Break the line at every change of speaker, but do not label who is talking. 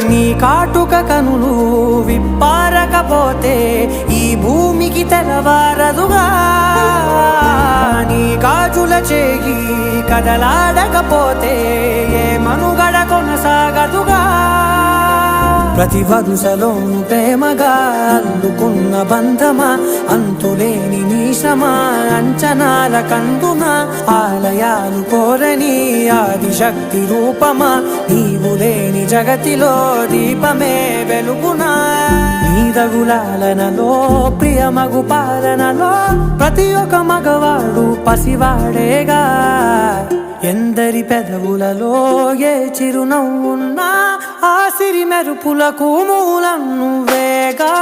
నీ కాటుక కనులు విప్పారకపోతే ఈ భూమికి తెలవారదుగా నీ గాజుల చేయి కదలాడకపోతే ఏ మనుగడ కొనసాగదుగా ప్రతి వరుసలోను ప్రేమగా అల్లుకున్న బంధమా అంతులేని నీశమా అంచనాల కందున ఆలయాలు కోరని ఆదిశక్తి రూపమా నీవు లేని జగతిలో దీపమే వెలుగునా నీదగులాలనలో ప్రియమగు పాలనలో ప్రతి ఒక్క మగవాడు పసివాడేగా ఎందరి పెదవులలో ఏ చిరునవ్వున్నా ఆ సిరి మెరుపులకు మూలం నువ్వేగా